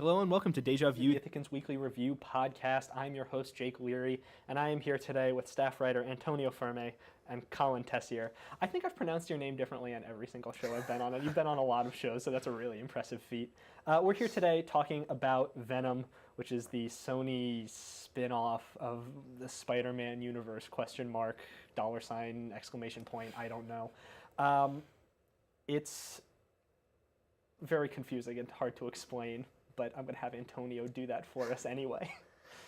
Hello and welcome to Deja View, Ithacan's weekly review podcast. I'm your host, Jake Leary, and I am here today with staff writer Antonio Ferme and Colin Tessier. I think I've pronounced your name differently on every single show I've been on. You've been on a lot of shows, so that's a really impressive feat. We're here today talking about Venom, which is the Sony spin-off of the Spider-Man universe, $, $, exclamation point, I don't know. It's very confusing and hard to explain, but I'm going to have Antonio do that for us anyway.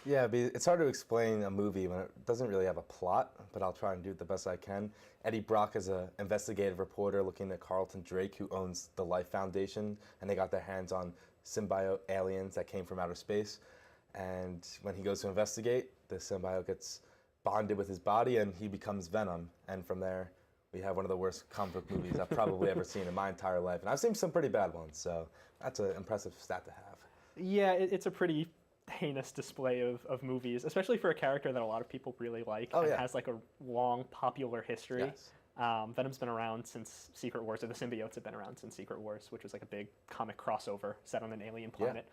Yeah, it's hard to explain a movie when it doesn't really have a plot, but I'll try and do it the best I can. Eddie Brock is an investigative reporter looking at Carlton Drake, who owns the Life Foundation, and they got their hands on symbiote aliens that came from outer space. And when he goes to investigate, the symbiote gets bonded with his body, and he becomes Venom. And from there, we have one of the worst comic book movies I've probably ever seen in my entire life. And I've seen some pretty bad ones, so that's an impressive stat to have. Yeah, it's a pretty heinous display of movies, especially for a character that a lot of people really like and has like a long popular history. Yes. Venom's been around since Secret Wars, or the symbiotes have been around since Secret Wars, which was like a big comic crossover set on an alien planet,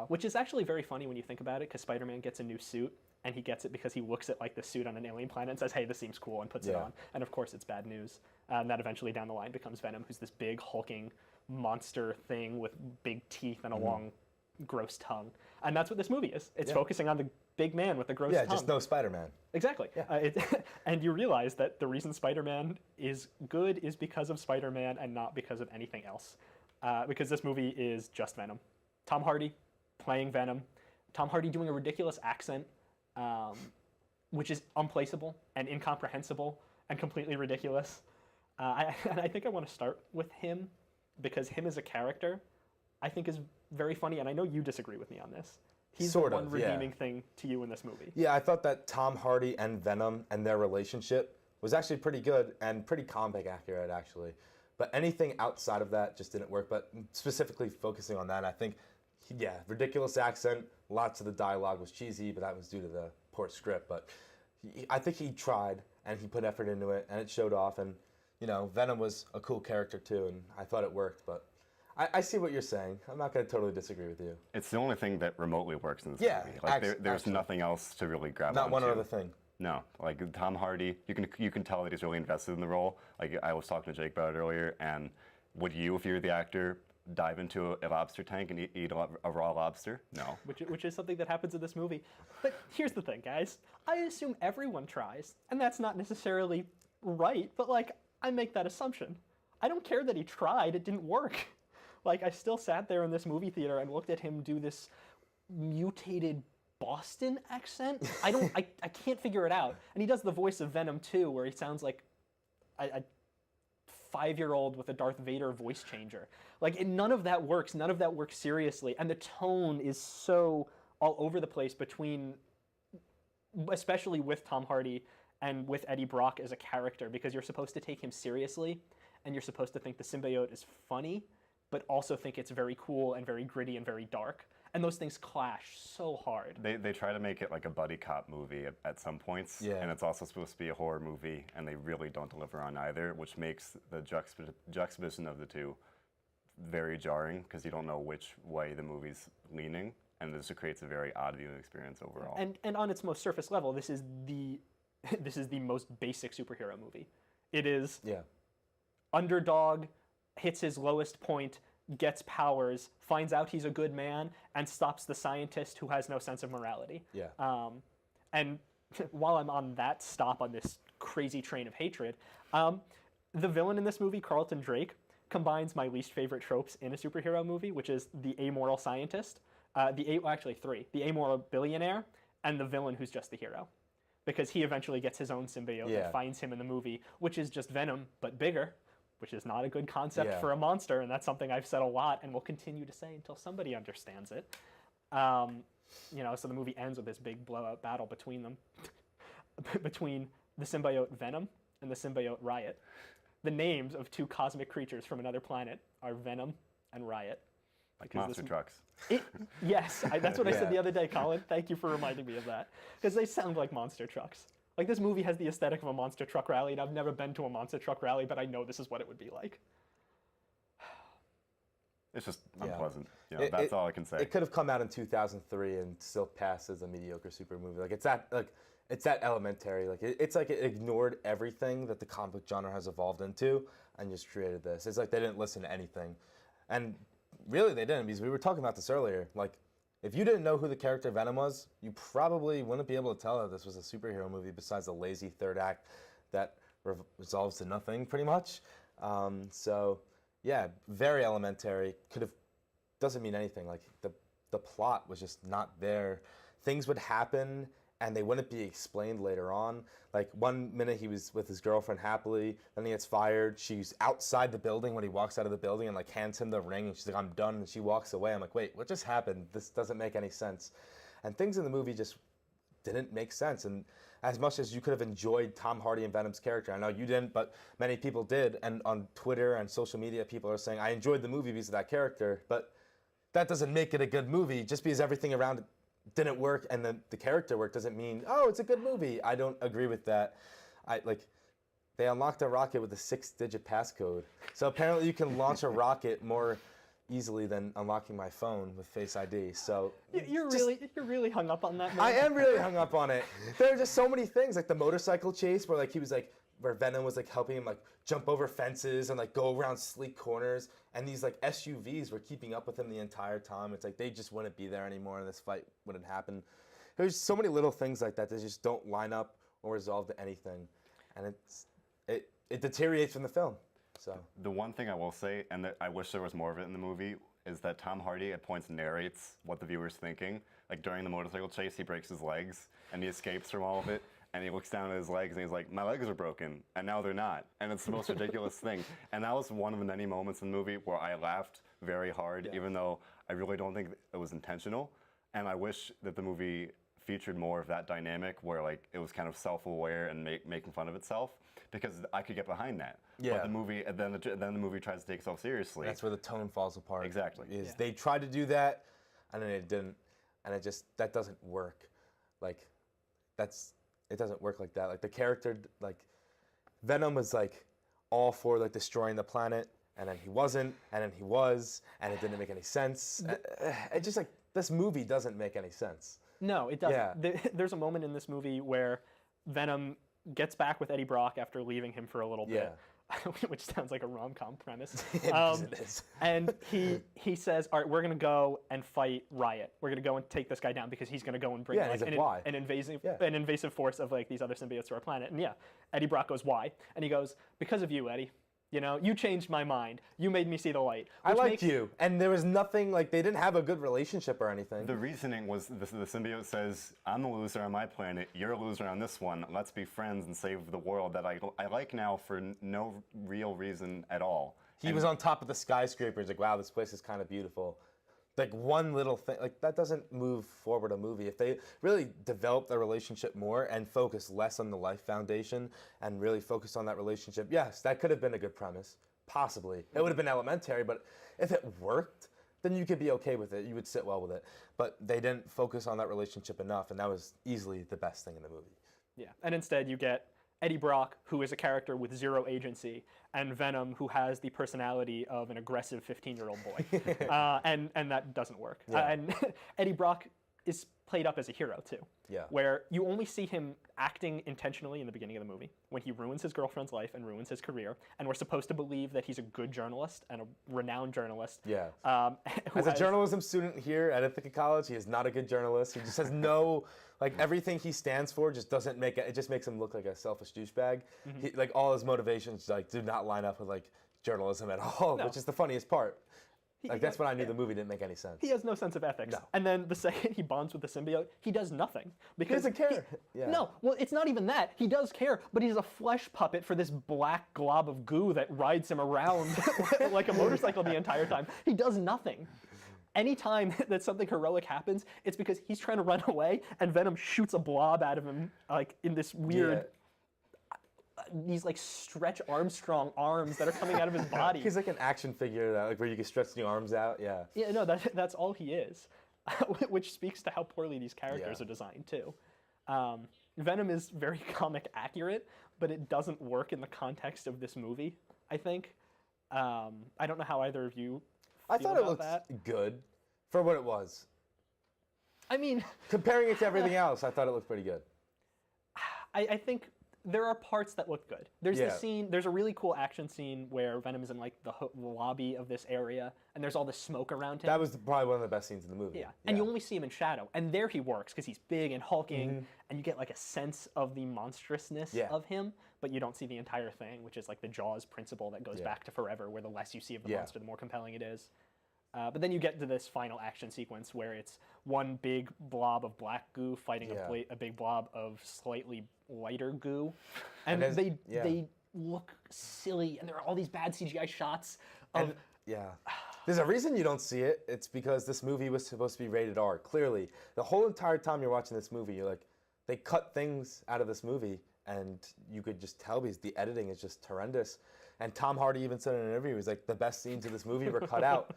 which is actually very funny when you think about it, because Spider-Man gets a new suit, and he gets it because he looks at like the suit on an alien planet and says, hey, this seems cool, and puts it on. And of course it's bad news. And that eventually down the line becomes Venom, who's this big hulking monster thing with big teeth and a long gross tongue. And that's what this movie is. It's focusing on the big man with the gross tongue. Yeah, just no Spider-Man. Exactly. And you realize that the reason Spider-Man is good is because of Spider-Man and not because of anything else. Because this movie is just Venom. Tom Hardy playing Venom. Tom Hardy doing a ridiculous accent, which is unplaceable and incomprehensible and completely ridiculous. And I think I want to start with him, because him as a character, I think is very funny, and I know you disagree with me on this. He's the one redeeming thing to you in this movie. Yeah, I thought that Tom Hardy and Venom and their relationship was actually pretty good and pretty comic accurate, actually. But anything outside of that just didn't work. But specifically focusing on that, I think, ridiculous accent. Lots of the dialogue was cheesy, but that was due to the poor script. But I think he tried, and he put effort into it, and it showed off. And, Venom was a cool character, too, and I thought it worked. But I see what you're saying. I'm not going to totally disagree with you. It's the only thing that remotely works in this movie. Like there's nothing else to really grab onto. Not one other thing. No, like Tom Hardy, you can tell that he's really invested in the role. Like I was talking to Jake about it earlier, and would you, if you're the actor, dive into a lobster tank and eat a raw lobster? No. Which is something that happens in this movie. But here's the thing, guys. I assume everyone tries, and that's not necessarily right, but like, I make that assumption. I don't care that he tried, it didn't work. Like, I still sat there in this movie theater and looked at him do this mutated Boston accent. I can't figure it out. And he does the voice of Venom too, where he sounds like a 5-year-old with a Darth Vader voice changer. Like, none of that works. None of that works seriously. And the tone is so all over the place between, especially with Tom Hardy and with Eddie Brock as a character, because you're supposed to take him seriously, and you're supposed to think the symbiote is funny, but also think it's very cool and very gritty and very dark. And those things clash so hard. They try to make it like a buddy cop movie at some points, and it's also supposed to be a horror movie, and they really don't deliver on either, which makes the juxtaposition of the two very jarring, because you don't know which way the movie's leaning, and this creates a very odd viewing experience overall. And on its most surface level, this is the most basic superhero movie. It is underdog, hits his lowest point, gets powers, finds out he's a good man, and stops the scientist who has no sense of morality. And while I'm on that stop on this crazy train of hatred, the villain in this movie, Carlton Drake, combines my least favorite tropes in a superhero movie, which is the amoral scientist, three: the amoral billionaire, and the villain who's just the hero. Because he eventually gets his own symbiote and finds him in the movie, which is just Venom, but bigger, which is not a good concept for a monster, and that's something I've said a lot and will continue to say until somebody understands it. So the movie ends with this big blowout battle between them, between the symbiote Venom and the symbiote Riot. The names of two cosmic creatures from another planet are Venom and Riot. Like monster trucks. Yes, that's what I said the other day, Colin. Thank you for reminding me of that. Because they sound like monster trucks. Like, this movie has the aesthetic of a monster truck rally, and I've never been to a monster truck rally, but I know this is what it would be like. It's just unpleasant. You know, that's all I can say. It could have come out in 2003 and still passed as a mediocre super movie. Like it's that elementary. Like it's like it ignored everything that the comic book genre has evolved into and just created this. It's like they didn't listen to anything, and really they didn't, because we were talking about this earlier. Like if you didn't know who the character Venom was, you probably wouldn't be able to tell that this was a superhero movie. Besides a lazy third act that resolves to nothing, pretty much. So yeah, very elementary. Doesn't mean anything. Like the plot was just not there. Things would happen and they wouldn't be explained later on. Like one minute he was with his girlfriend happily, then he gets fired. She's outside the building when he walks out of the building and like hands him the ring and she's like, I'm done, and she walks away. I'm like, wait, what just happened? This doesn't make any sense. And things in the movie just didn't make sense. And as much as you could have enjoyed Tom Hardy and Venom's character, I know you didn't, but many people did. And on Twitter and social media, people are saying, I enjoyed the movie because of that character, but that doesn't make it a good movie. Just because everything around it didn't work and the character work doesn't mean, oh, it's a good movie. I don't agree with that. They unlocked a rocket with a 6-digit passcode. So apparently you can launch a rocket more easily than unlocking my phone with Face ID. So you're really hung up on that, man. I am really hung up on it. There are just so many things, like the motorcycle chase where like he was like, where Venom was like helping him like jump over fences and like go around sleek corners, and these like SUVs were keeping up with him the entire time. It's like they just wouldn't be there anymore and this fight wouldn't happen. There's so many little things like that just don't line up or resolve to anything, and it deteriorates from the film. So the one thing I will say, and that I wish there was more of it in the movie, is that Tom Hardy at points narrates what the viewer's thinking. Like during the motorcycle chase, he breaks his legs and he escapes from all of it. And he looks down at his legs and he's like, my legs are broken, and now they're not. And it's the most ridiculous thing. And that was one of the many moments in the movie where I laughed very hard, even though I really don't think it was intentional. And I wish that the movie featured more of that dynamic where like it was kind of self-aware and making fun of itself, because I could get behind that. Yeah. But the movie, and then the movie tries to take itself seriously. That's where the tone falls apart. Exactly. They tried to do that, and then it didn't, and that doesn't work. Like, it doesn't work like that. Like the character, like Venom was like all for like destroying the planet, and then he wasn't, and then he was, and it didn't make any sense. It just like this movie doesn't make any sense. No, it doesn't. Yeah. There's a moment in this movie where Venom gets back with Eddie Brock after leaving him for a little bit. Which sounds like a rom-com premise. It is. And he says, all right, we're going to go and fight Riot. We're going to go and take this guy down because he's going to go and bring an invasive force of like these other symbiotes to our planet. And Eddie Brock goes, why? And he goes, because of you, Eddie. You know, you changed my mind. You made me see the light. I liked you. And there was nothing, like, they didn't have a good relationship or anything. The reasoning was the symbiote says, I'm the loser on my planet, you're a loser on this one, let's be friends and save the world that I like now for no real reason at all. He was on top of the skyscrapers, like, wow, this place is kind of beautiful. Like, one little thing, like, that doesn't move forward a movie. If they really developed their relationship more and focused less on the life foundation and really focused on that relationship, yes, that could have been a good premise. Possibly. It would have been elementary, but if it worked, then you could be okay with it. You would sit well with it. But they didn't focus on that relationship enough, and that was easily the best thing in the movie. Yeah, and instead you get Eddie Brock, who is a character with zero agency, and Venom, who has the personality of an aggressive 15-year-old boy. And that doesn't work. Yeah. And Eddie Brock is played up as a hero, too. Yeah. Where you only see him acting intentionally in the beginning of the movie, when he ruins his girlfriend's life and ruins his career, and we're supposed to believe that he's a good journalist and a renowned journalist. Yeah. As a journalism student here at Ithaca College, he is not a good journalist. He just has no... Like, everything he stands for just doesn't make it just makes him look like a selfish douchebag. Mm-hmm. Like, all his motivations, like, do not line up with, like, journalism at all, which is the funniest part. That's when I knew the movie didn't make any sense. He has no sense of ethics. No. And then the second he bonds with the symbiote, he does nothing. Because he doesn't care. No, well, it's not even that. He does care, but he's a flesh puppet for this black glob of goo that rides him around like a motorcycle the entire time. He does nothing. Anytime that something heroic happens, it's because he's trying to run away, and Venom shoots a blob out of him, like in this weird, these like Stretch Armstrong arms that are coming out of his body. He's like an action figure that, like, where you can stretch the arms out. Yeah. Yeah, no, that's all he is, which speaks to how poorly these characters are designed too. Venom is very comic accurate, but it doesn't work in the context of this movie, I think. I don't know how either of you I thought it looked good for what it was. I mean, comparing it to everything else, I thought it looked pretty good. I think there are parts that look good. There's the scene. There's a really cool action scene where Venom is in like the lobby of this area, and there's all this smoke around him. That was probably one of the best scenes in the movie. Yeah, and you only see him in shadow, and there he works because he's big and hulking, and you get like a sense of the monstrousness of him, but you don't see the entire thing, which is like the Jaws principle that goes back to forever, where the less you see of the monster, the more compelling it is. But then you get to this final action sequence where it's one big blob of black goo fighting a big blob of slightly lighter goo. And they look silly, and there are all these bad CGI shots of... There's a reason you don't see it. It's because this movie was supposed to be rated R, clearly. The whole entire time you're watching this movie, you're like, they cut things out of this movie, and you could just tell because the editing is just horrendous. And Tom Hardy even said in an interview, he was like, the best scenes of this movie were cut out.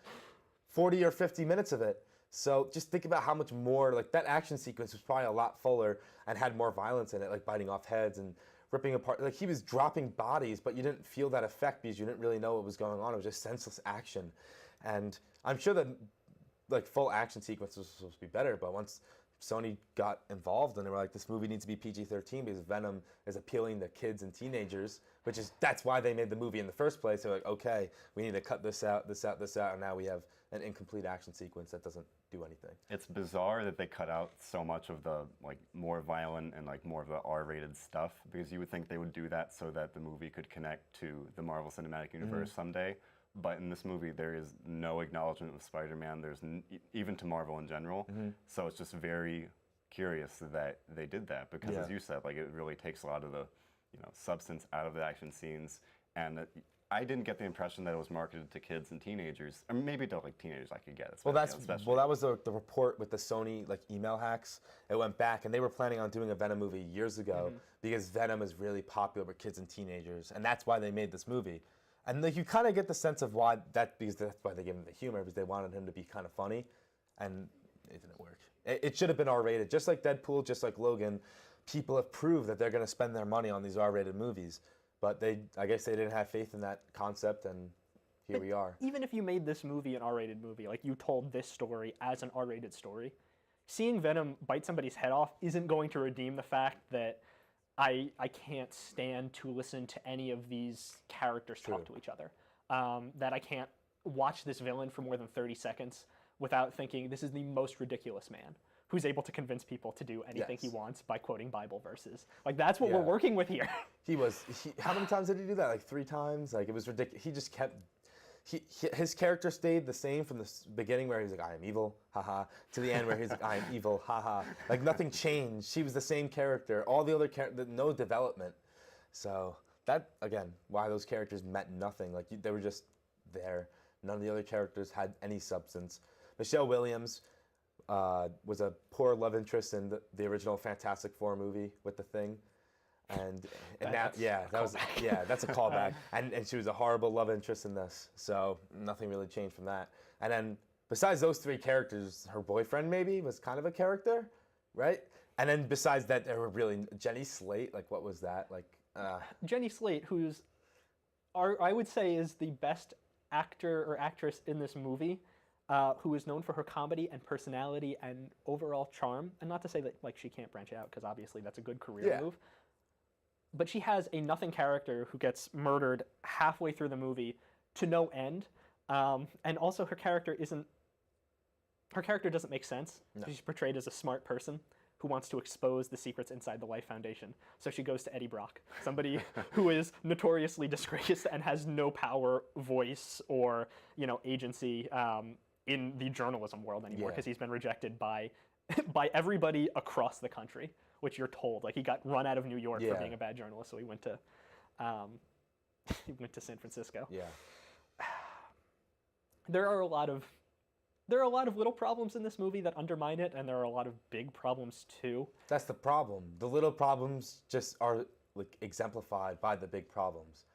40 or 50 minutes of it. So just think about how much more, like that action sequence was probably a lot fuller and had more violence in it, like biting off heads and ripping apart. Like he was dropping bodies, but you didn't feel that effect because you didn't really know what was going on. It was just senseless action. And I'm sure that like full action sequence was supposed to be better, but once Sony got involved and they were like, this movie needs to be PG-13 because Venom is appealing to kids and teenagers, that's why they made the movie in the first place. They're like, okay, we need to cut this out, and now we have an incomplete action sequence that doesn't do anything. It's bizarre that they cut out so much of the like more violent and like more of the R-rated stuff, because you would think they would do that so that the movie could connect to the Marvel Cinematic Universe someday. But in this movie, there is no acknowledgement of Spider-Man. There's even to Marvel in general. So it's just very curious that they did that, because as you said, like it really takes a lot of the substance out of the action scenes. And I didn't get the impression that it was marketed to kids and teenagers. I mean, maybe to like teenagers I could get. Well, that was the report with the Sony like email hacks. It went back, and they were planning on doing a Venom movie years ago because Venom is really popular with kids and teenagers, and that's why they made this movie. And like, you kind of get the sense of why because that's why they gave him the humor, because they wanted him to be kind of funny, and it didn't work. It should have been R-rated, just like Deadpool, just like Logan. People have proved that they're going to spend their money on these R-rated movies. But I guess they didn't have faith in that concept, and here we are. Even if you made this movie an R-rated movie, like you told this story as an R-rated story, seeing Venom bite somebody's head off isn't going to redeem the fact that I can't stand to listen to any of these characters talk to each other. That I can't watch this villain for more than 30 seconds without thinking, this is the most ridiculous man who's able to convince people to do anything he wants by quoting Bible verses. Like, that's what we're working with here. How many times did he do that? Like 3 times? Like, it was ridiculous. He just kept, his character stayed the same from the beginning where he's like, I am evil, haha, to the end where he's like, I am evil, haha. Like, nothing changed. He was the same character. All the other characters, no development. So, that, again, why those characters meant nothing. Like, they were just there. None of the other characters had any substance. Michelle Williams was a poor love interest in the original Fantastic Four movie with The Thing. And now, that's a callback. And she was a horrible love interest in this. So nothing really changed from that. And then besides those 3 characters, her boyfriend maybe was kind of a character, right? And then besides that, there were really Jenny Slate. Like, what was that? Like Jenny Slate, who's I would say is the best actor or actress in this movie. Who is known for her comedy and personality and overall charm. And not to say that like she can't branch out, because obviously that's a good career move. But she has a nothing character who gets murdered halfway through the movie to no end. And also her character doesn't make sense. No. She's portrayed as a smart person who wants to expose the secrets inside the Life Foundation. So she goes to Eddie Brock, somebody who is notoriously disgraced and has no power, voice, or agency in the journalism world anymore, because he's been rejected by everybody across the country, which you're told. Like, he got run out of New York for being a bad journalist, so he went to San Francisco. Yeah. There are a lot of little problems in this movie that undermine it, and there are a lot of big problems too. That's the problem. The little problems just are like exemplified by the big problems.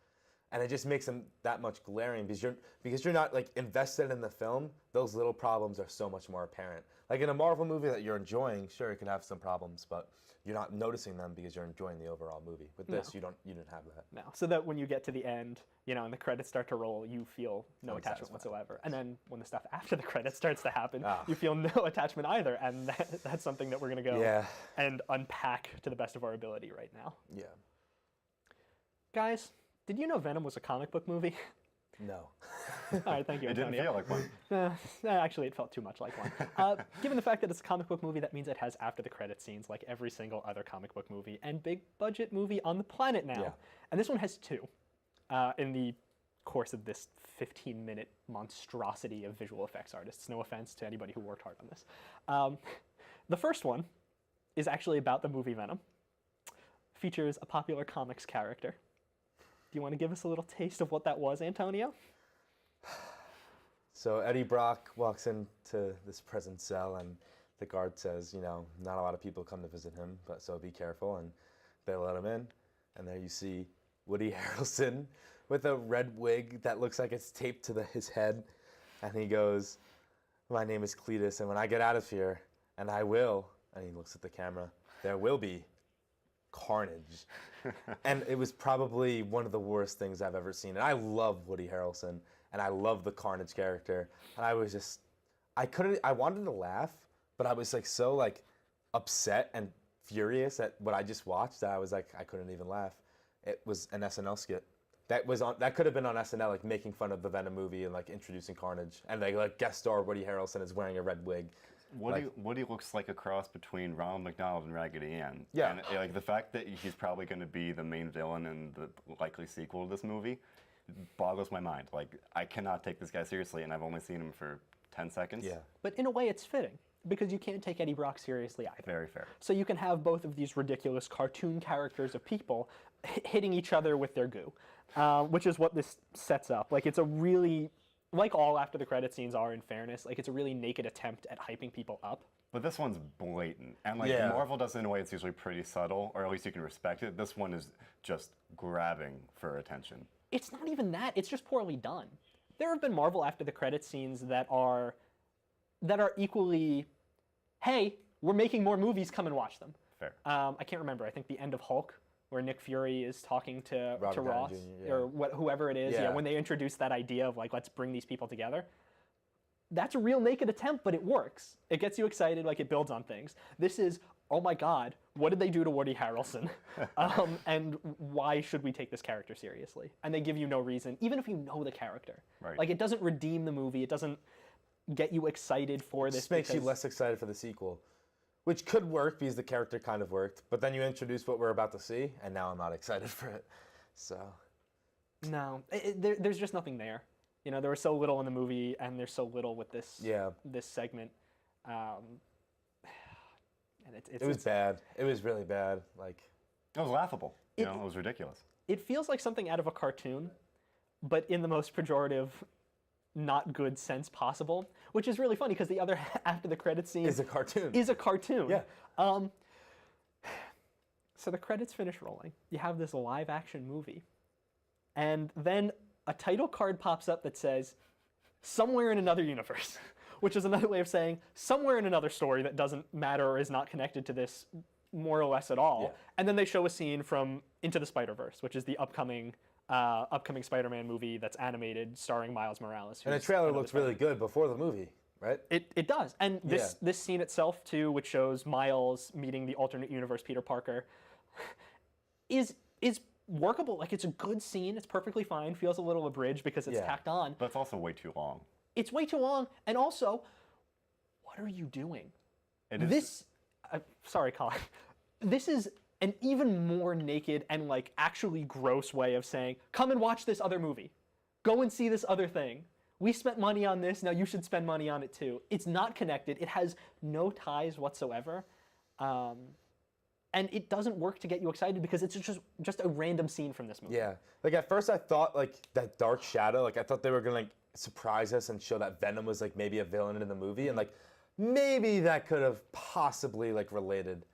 And it just makes them that much glaring because you're not like invested in the film. Those little problems are so much more apparent. Like in a Marvel movie that you're enjoying, sure, it can have some problems, but you're not noticing them because you're enjoying the overall movie. With this, you didn't have that. No, so that when you get to the end, and the credits start to roll, you feel no attachment whatsoever. And then when the stuff after the credits starts to happen, you feel no attachment either. And that's something that we're going to go and unpack to the best of our ability right now. Yeah. Guys, did you know Venom was a comic book movie? No. All right, thank you, Antonio. It didn't feel like one. Actually, it felt too much like one. Given the fact that it's a comic book movie, that means it has after the credit scenes like every single other comic book movie and big budget movie on the planet now. Yeah. And this one has two in the course of this 15-minute monstrosity of visual effects artists. No offense to anybody who worked hard on this. The first one is actually about the movie Venom. Features a popular comics character. Do you want to give us a little taste of what that was, Antonio? So Eddie Brock walks into this prison cell, and the guard says, not a lot of people come to visit him, but so be careful, and they let him in. And there you see Woody Harrelson with a red wig that looks like it's taped to his head, and he goes, "My name is Cletus, and when I get out of here, and I will," and he looks at the camera, "there will be carnage." And it was probably one of the worst things I've ever seen. And I love Woody Harrelson, and I love the Carnage character. And I was just, I wanted to laugh, but I was like so like upset and furious at what I just watched that I was like, I couldn't even laugh. It was an SNL skit. That could have been on SNL, like making fun of the Venom movie and like introducing Carnage. And like guest star Woody Harrelson is wearing a red wig. Woody looks like a cross between Ronald McDonald and Raggedy Ann. Yeah. And like the fact that he's probably going to be the main villain in the likely sequel to this movie boggles my mind. Like, I cannot take this guy seriously, and I've only seen him for 10 seconds. Yeah. But in a way, it's fitting, because you can't take Eddie Brock seriously either. Very fair. So you can have both of these ridiculous cartoon characters of people hitting each other with their goo, which is what this sets up. Like, it's a really... Like all after the credit scenes are, in fairness, like it's a really naked attempt at hyping people up. But this one's blatant. And like Marvel does it in a way it's usually pretty subtle, or at least you can respect it. This one is just grabbing for attention. It's not even that, it's just poorly done. There have been Marvel after the credit scenes that are equally, hey, we're making more movies, come and watch them. Fair. I can't remember, I think the end of Hulk, where Nick Fury is talking to Ross, Jr., or whoever it is, when they introduce that idea of like, let's bring these people together. That's a real naked attempt, but it works. It gets you excited, like it builds on things. This is, oh my God, what did they do to Woody Harrelson? And why should we take this character seriously? And they give you no reason, even if you know the character. Right. Like, it doesn't redeem the movie, it doesn't get you excited for this. It just makes you less excited for the sequel. Which could work because the character kind of worked, but then you introduce what we're about to see, and now I'm not excited for it. So, no, there's just nothing there. There was so little in the movie, and there's so little with this this segment. And it was bad. It was really bad. Like, it was laughable. It was ridiculous. It feels like something out of a cartoon, but in the most pejorative, not good sense possible, which is really funny because the other after the credits scene is a cartoon. Yeah. So the credits finish rolling. You have this live action movie, and then a title card pops up that says "Somewhere in Another Universe," which is another way of saying somewhere in another story that doesn't matter or is not connected to this more or less at all. Yeah. And then they show a scene from Into the Spider-Verse, which is the upcoming Spider-Man movie that's animated, starring Miles Morales. And the trailer looks really good before the movie, right? It does. And this scene itself, too, which shows Miles meeting the alternate universe Peter Parker, is workable. Like, it's a good scene. It's perfectly fine. Feels a little abridged because it's tacked on. But it's also way too long. It's way too long. And also, what are you doing? Sorry, Colin. This is an even more naked and like actually gross way of saying, come and watch this other movie. Go and see this other thing. We spent money on this, now you should spend money on it too. It's not connected. It has no ties whatsoever. And it doesn't work to get you excited because it's just a random scene from this movie. Yeah. Like at first I thought like that Dark Shadow, like I thought they were gonna like surprise us and show that Venom was like maybe a villain in the movie and like maybe that could have possibly like related.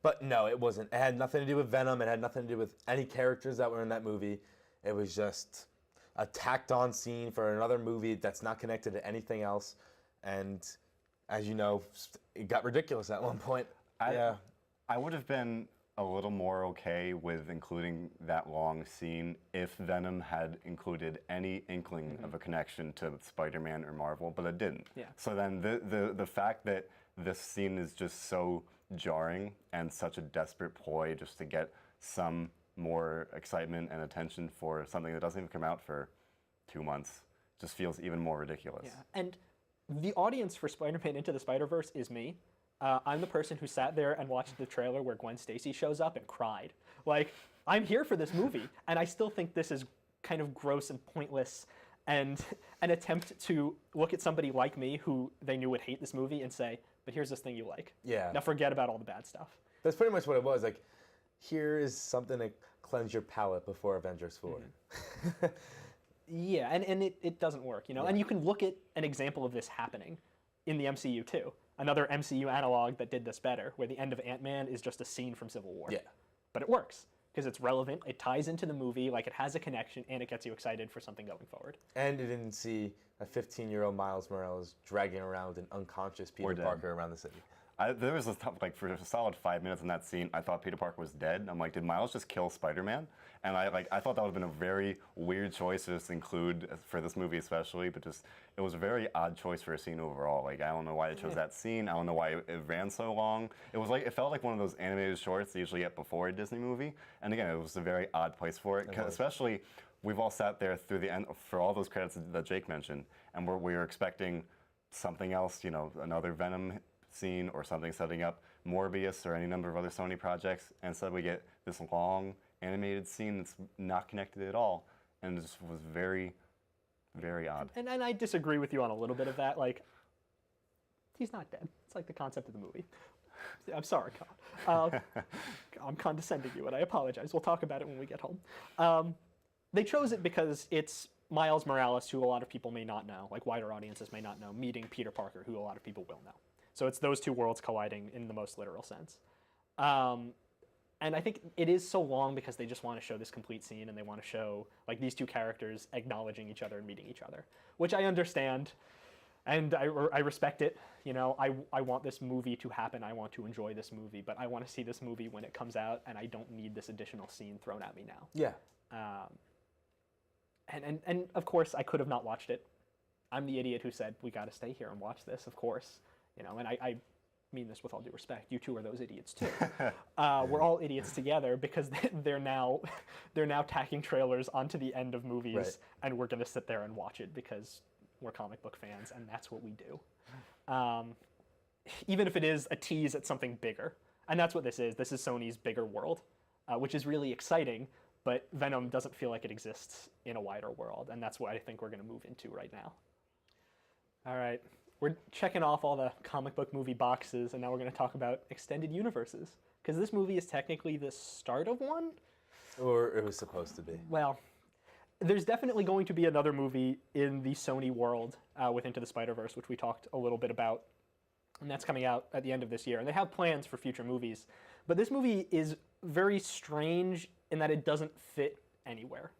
But no, it wasn't. It had nothing to do with Venom. It had nothing to do with any characters that were in that movie. It was just a tacked-on scene for another movie that's not connected to anything else. And as you know, it got ridiculous at one point. I would have been a little more okay with including that long scene if Venom had included any inkling of a connection to Spider-Man or Marvel, but it didn't. Yeah. So then the fact that this scene is just so jarring and such a desperate ploy just to get some more excitement and attention for something that doesn't even come out for 2 months just feels even more ridiculous. Yeah, and the audience for Spider-Man Into the Spider-Verse is me. I'm the person who sat there and watched the trailer where Gwen Stacy shows up and cried. Like, I'm here for this movie, and I still think this is kind of gross and pointless and an attempt to look at somebody like me who they knew would hate this movie and say, but here's this thing you like. Yeah. Now forget about all the bad stuff. That's pretty much what it was. Like, here is something to cleanse your palate before Avengers 4. Mm-hmm. Yeah, and it doesn't work, you know? Yeah. And you can look at an example of this happening in the MCU too. Another MCU analog that did this better, where the end of Ant-Man is just a scene from Civil War. Yeah. But it works, because it's relevant, it ties into the movie, like it has a connection, and it gets you excited for something going forward. And you didn't see a 15-year-old Miles Morales dragging around an unconscious Peter Parker around the city. There was for a solid 5 minutes in that scene, I thought Peter Parker was dead. I'm like, did Miles just kill Spider-Man? And I thought that would have been a very weird choice to just include for this movie especially, but it was a very odd choice for a scene overall. Like, I don't know why they chose that scene. I don't know why it ran so long. It felt like one of those animated shorts they usually get before a Disney movie. And again, it was a very odd place for it, especially we've all sat there through the end for all those credits that Jake mentioned, and we were expecting something else, you know, another Venom scene or something setting up Morbius or any number of other Sony projects, and instead we get this long animated scene that's not connected at all, and it just was very, very odd. And I disagree with you on a little bit of that. Like, he's not dead. It's like the concept of the movie. I'm sorry, Colin. I'm condescending you, and I apologize. We'll talk about it when we get home. They chose it because it's Miles Morales, who a lot of people may not know, like wider audiences may not know, meeting Peter Parker, who a lot of people will know. So it's those two worlds colliding in the most literal sense. And I think it is so long because they just want to show this complete scene, and they want to show like these two characters acknowledging each other and meeting each other, which I understand, and I respect it. You know, I want this movie to happen. I want to enjoy this movie, but I want to see this movie when it comes out, and I don't need this additional scene thrown at me now. Yeah. And of course, I could have not watched it. I'm the idiot who said, we got to stay here and watch this, of course. You know, and I mean this with all due respect. You two are those idiots too. We're all idiots together because they're now tacking trailers onto the end of movies, and we're going to sit there and watch it because we're comic book fans, and that's what we do. Even if it is a tease at something bigger. And that's what this is. This is Sony's bigger world, which is really exciting, but Venom doesn't feel like it exists in a wider world, and that's what I think we're going to move into right now. All right. We're checking off all the comic book movie boxes, and now we're going to talk about extended universes, because this movie is technically the start of one? Or it was supposed to be. Well, there's definitely going to be another movie in the Sony world with Into the Spider-Verse, which we talked a little bit about, and that's coming out at the end of this year. And they have plans for future movies, but this movie is very strange in that it doesn't fit anywhere.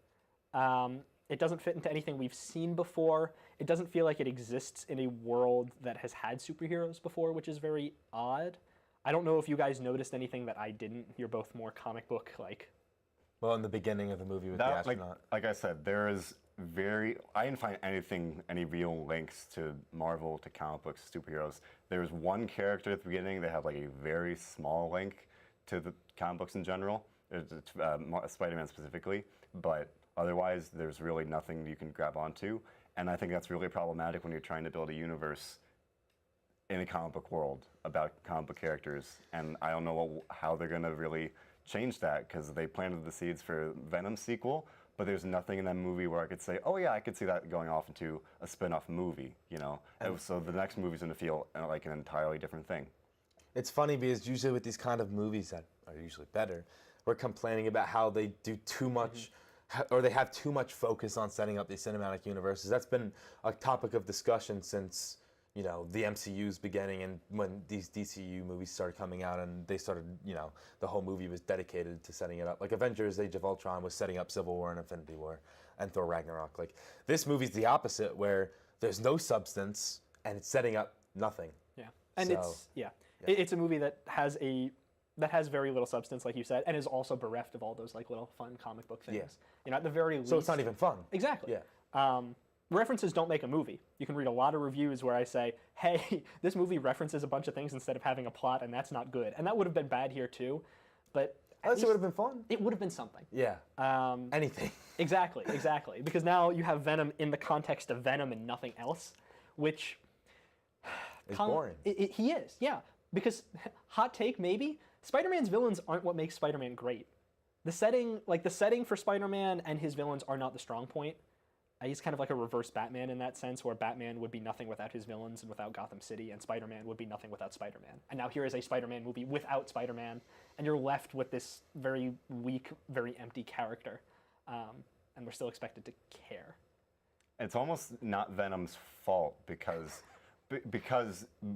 It doesn't fit into anything we've seen before. It doesn't feel like it exists in a world that has had superheroes before, which is very odd. I don't know if you guys noticed anything that I didn't. You're both more comic book like. Well, in the beginning of the movie with the astronaut. Like I said, there is I didn't find any real links to Marvel, to comic books, superheroes. There's one character at the beginning that had like a very small link to the comic books in general, Spider-Man specifically, but otherwise, there's really nothing you can grab onto, and I think that's really problematic when you're trying to build a universe in a comic book world about comic book characters, and I don't know how they're going to really change that, because they planted the seeds for Venom sequel, but there's nothing in that movie where I could say, oh yeah, I could see that going off into a spin-off movie, you know? So the next movie's going to feel like an entirely different thing. It's funny because usually with these kind of movies that are usually better, we're complaining about how they do too much, or they have too much focus on setting up these cinematic universes. That's been a topic of discussion since, you know, the MCU's beginning and when these DCU movies started coming out and they started, you know, the whole movie was dedicated to setting it up. Like Avengers Age of Ultron was setting up Civil War and Infinity War and Thor Ragnarok. Like this movie's the opposite where there's no substance and it's setting up nothing. Yeah. And So, it's a movie that has very little substance, like you said, and is also bereft of all those like little fun comic book things. Yeah. You know, at the very least. So it's not even fun. Exactly. Yeah. References don't make a movie. You can read a lot of reviews where I say, hey, this movie references a bunch of things instead of having a plot, and that's not good. And that would have been bad here too, but Unless it would have been fun. it would have been something. Yeah. Anything. Exactly. Because now you have Venom in the context of Venom and nothing else, which... It's boring. He is, yeah. Because, hot take maybe, Spider-Man's villains aren't what makes Spider-Man great. The setting for Spider-Man and his villains are not the strong point. He's kind of like a reverse Batman in that sense, where Batman would be nothing without his villains and without Gotham City, and Spider-Man would be nothing without Spider-Man. And now here is a Spider-Man movie without Spider-Man, and you're left with this very weak, very empty character, and we're still expected to care. It's almost not Venom's fault because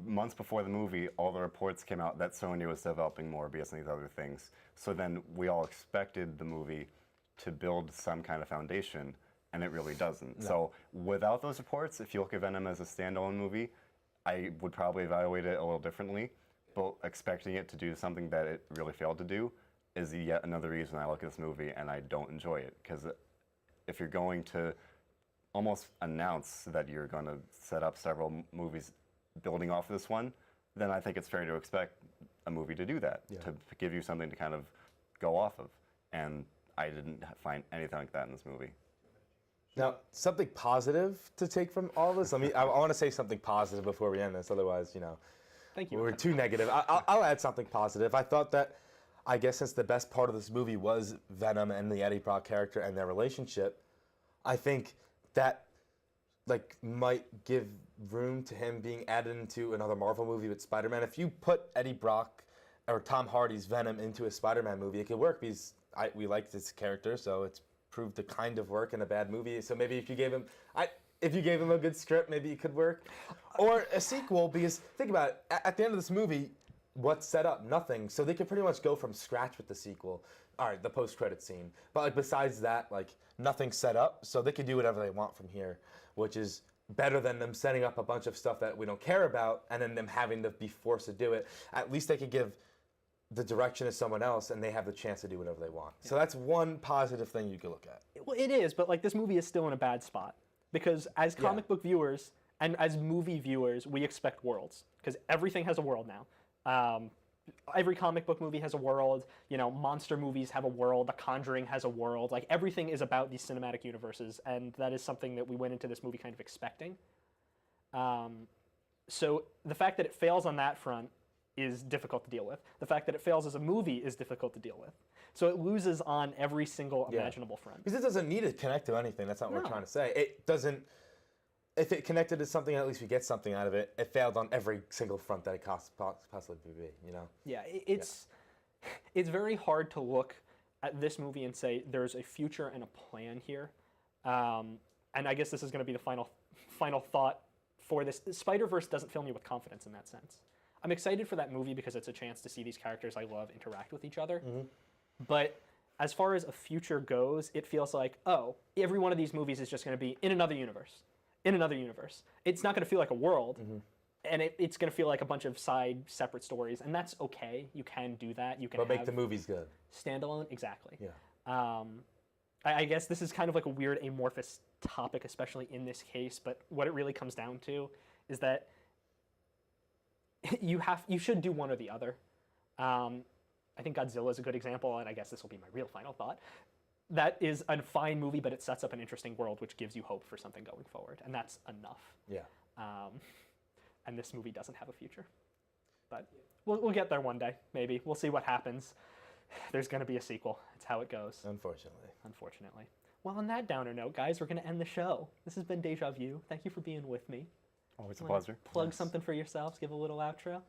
months before the movie, all the reports came out that Sony was developing Morbius and these other things. So then we all expected the movie to build some kind of foundation, and it really doesn't. No. So without those reports, if you look at Venom as a standalone movie, I would probably evaluate it a little differently. But expecting it to do something that it really failed to do is yet another reason I look at this movie and I don't enjoy it. Because if you're going to almost announce that you're going to set up several movies building off of this one, then I think it's fair to expect a movie to do that, to give you something to kind of go off of. And I didn't find anything like that in this movie. Now, something positive to take from all this. I want to say something positive before we end this. Otherwise, you know, Thank you. We're too negative. I'll add something positive. I thought that, I guess, since the best part of this movie was Venom and the Eddie Brock character and their relationship, I think that like might give room to him being added into another Marvel movie with Spider-Man. If you put Eddie Brock or Tom Hardy's Venom into a Spider-Man movie, it could work because we liked his character, so it's proved to kind of work in a bad movie. So maybe if you gave him a good script, maybe it could work. Or a sequel, because think about it, at the end of this movie, what's set up? Nothing. So they could pretty much go from scratch with the sequel. All right, the post-credit scene. But like besides that, like nothing's set up, so they could do whatever they want from here, which is better than them setting up a bunch of stuff that we don't care about and then them having to be forced to do it. At least they could give the direction to someone else and they have the chance to do whatever they want. Yeah. So that's one positive thing you could look at. Well, it is, but like this movie is still in a bad spot because as comic book viewers and as movie viewers, we expect worlds because everything has a world now. Every comic book movie has a world, you know, monster movies have a world, The Conjuring has a world, like everything is about these cinematic universes, and that is something that we went into this movie kind of expecting. So the fact that it fails on that front is difficult to deal with. The fact that it fails as a movie is difficult to deal with. So it loses on every single imaginable front. Because it doesn't need to connect to anything, that's not what we're trying to say. It doesn't, if it connected to something, at least we get something out of it. It failed on every single front that it possibly could be, you know? Yeah, it's very hard to look at this movie and say there's a future and a plan here. And I guess this is going to be the final thought for this. Spider-Verse doesn't fill me with confidence in that sense. I'm excited for that movie because it's a chance to see these characters I love interact with each other. Mm-hmm. But as far as a future goes, it feels like, oh, every one of these movies is just going to be in another universe. In another universe. It's not going to feel like a world, and it's going to feel like a bunch of separate stories, and that's okay. You can do that. You can make the movies good. Standalone, exactly. Yeah. I guess this is kind of like a weird amorphous topic, especially in this case, but what it really comes down to is that you should do one or the other. I think Godzilla is a good example, and I guess this will be my real final thought. That is a fine movie, but it sets up an interesting world, which gives you hope for something going forward, and that's enough. Yeah. And this movie doesn't have a future, but we'll get there one day, maybe. We'll see what happens. There's going to be a sequel. It's how it goes. Unfortunately. Well, on that downer note, guys, we're going to end the show. This has been Deja View. Thank you for being with me. Always a pleasure. Plug something for yourselves. Give a little outro.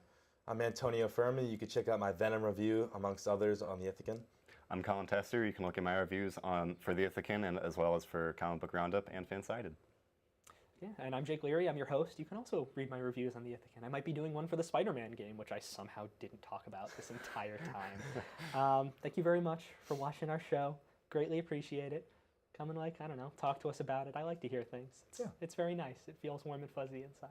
I'm Antonio Ferme. You can check out my Venom review, amongst others, on the Ithacan. I'm Colin Tessier. You can look at my reviews for the Ithacan and as well as for Comic Book Roundup and Fansided. Yeah, and I'm Jake Leary. I'm your host. You can also read my reviews on the Ithacan. I might be doing one for the Spider-Man game, which I somehow didn't talk about this entire time. Thank you very much for watching our show. Greatly appreciate it. Come and, like, I don't know, talk to us about it. I like to hear things. It's very nice. It feels warm and fuzzy inside.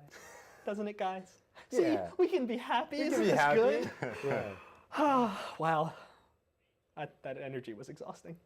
Doesn't it, guys? See, we can be happy. Isn't this good? Yeah. Wow. That energy was exhausting.